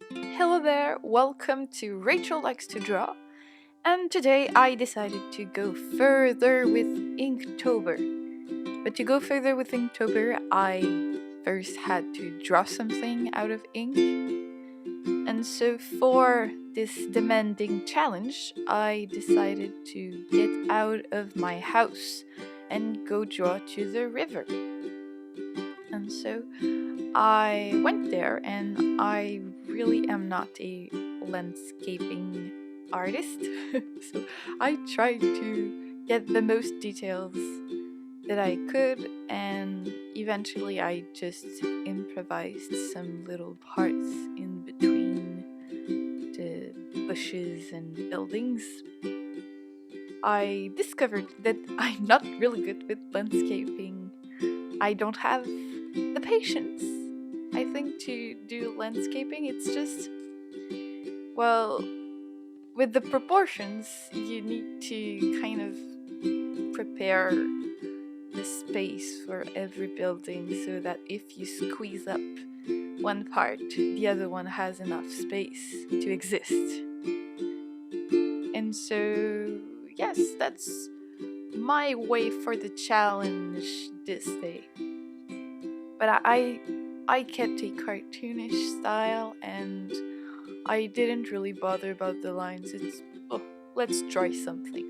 Hello there, welcome to Rachel Likes to Draw, and today I decided to go further with Inktober. But to go further with Inktober, I first had to draw something out of ink, and so for this demanding challenge, I decided to get out of my house and go draw to the river. And so I went there, and I really am not a landscaping artist. So I tried to get the most details that I could, and eventually I just improvised some little parts in between the bushes and buildings. I discovered that I'm not really good with landscaping. I don't have the patience, I think, to do landscaping. It's just, well, with the proportions, you need to kind of prepare the space for every building so that if you squeeze up one part, the other one has enough space to exist. And so, yes, that's my way for the challenge this day. But I kept a cartoonish style, and I didn't really bother about the lines. It's, oh, let's try something.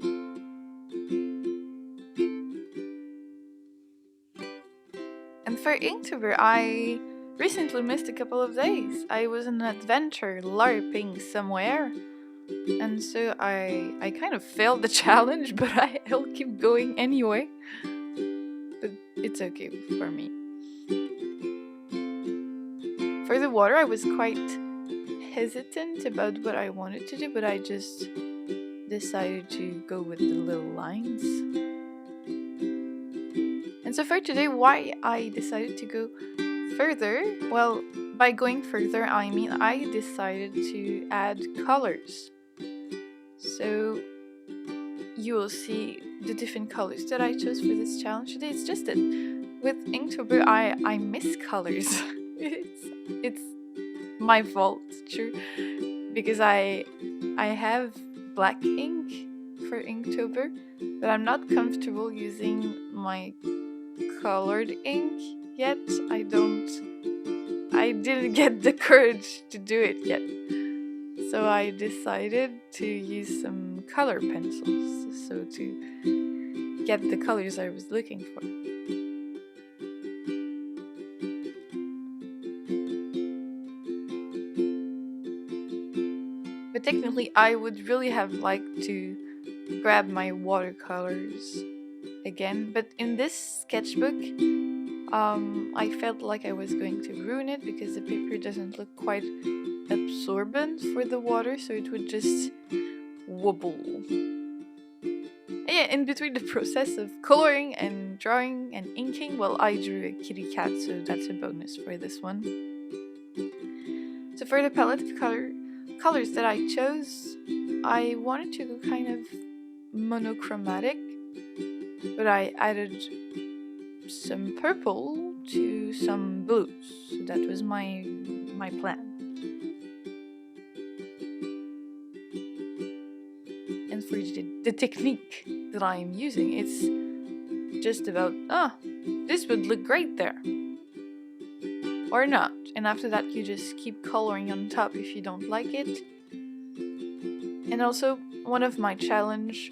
And for Inktober, I recently missed a couple of days. I was on an adventure LARPing somewhere, and so I kind of failed the challenge, but I'll keep going anyway. But it's okay for me. For the water, I was quite hesitant about what I wanted to do, but I just decided to go with the little lines. And so for today, why I decided to go further, well, by going further, I mean I decided to add colors. So you will see the different colors that I chose for this challenge today. It's just that with Inktober, I miss colors. it's my fault, true, because I have black ink for Inktober, but I'm not comfortable using my colored ink yet. I didn't get the courage to do it yet. So I decided to use some color pencils, so to get the colors I was looking for. But technically, I would really have liked to grab my watercolors again. But in this sketchbook, I felt like I was going to ruin it because the paper doesn't look quite absorbent for the water, so it would just wobble. And yeah, in between the process of coloring and drawing and inking, well, I drew a kitty cat, so that's a bonus for this one. So for the palette of colors that I chose, I wanted to go kind of monochromatic, but I added some purple to some blues. So that was my plan. And for the technique that I'm using, it's just about, this would look great there. Or not. And after that, you just keep coloring on top if you don't like it. And also, one of my challenge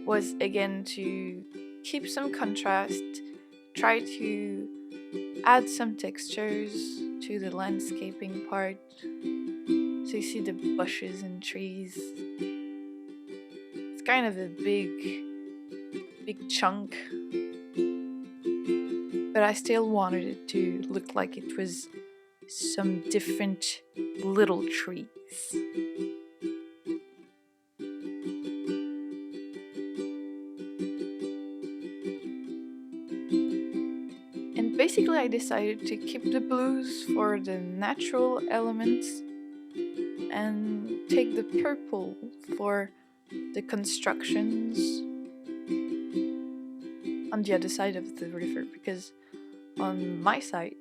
was again to keep some contrast, try to add some textures to the landscaping part. So you see the bushes and trees. It's kind of a big chunk. But I still wanted it to look like it was some different little trees. And basically I decided to keep the blues for the natural elements and take the purple for the constructions on the other side of the river, because on my side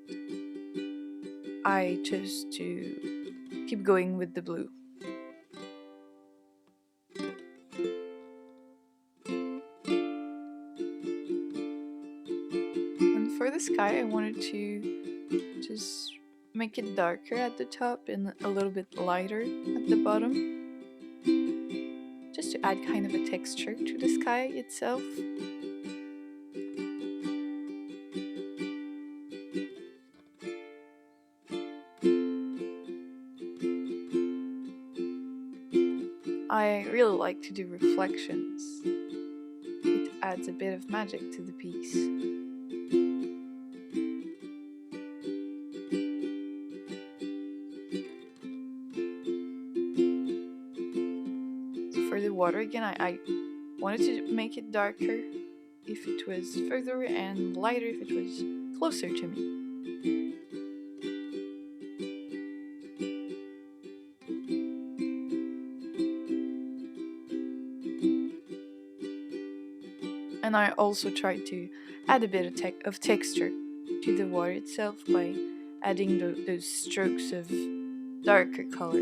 I chose to keep going with the blue. And for the sky, I wanted to just make it darker at the top and a little bit lighter at the bottom, just to add kind of a texture to the sky itself. I really like to do reflections. It adds a bit of magic to the piece. So for the water again, I wanted to make it darker if it was further and lighter if it was closer to me. And I also tried to add a bit of texture to the water itself by adding those strokes of darker color.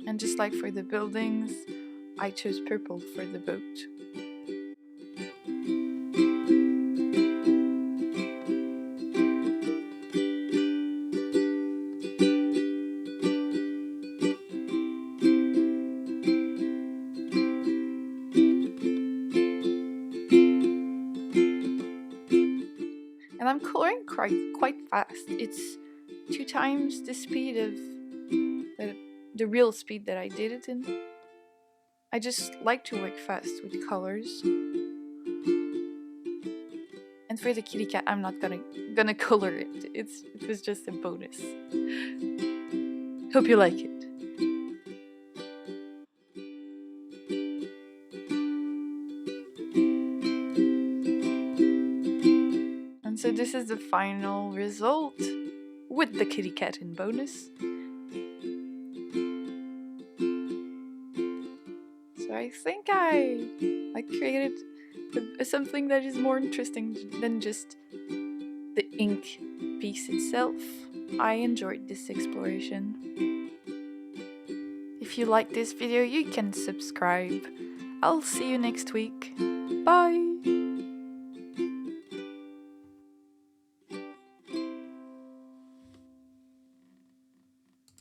And just like for the buildings, I chose purple for the boat. And I'm coloring quite fast. It's 2 times the speed of the real speed that I did it in. I just like to work fast with colors. And for the kitty cat, I'm not gonna color it. It was just a bonus. Hope you like it. And so this is the final result with the kitty cat in bonus. So I think I created something that is more interesting than just the ink piece itself. I enjoyed this exploration. If you like this video, you can subscribe. I'll see you next week. Bye!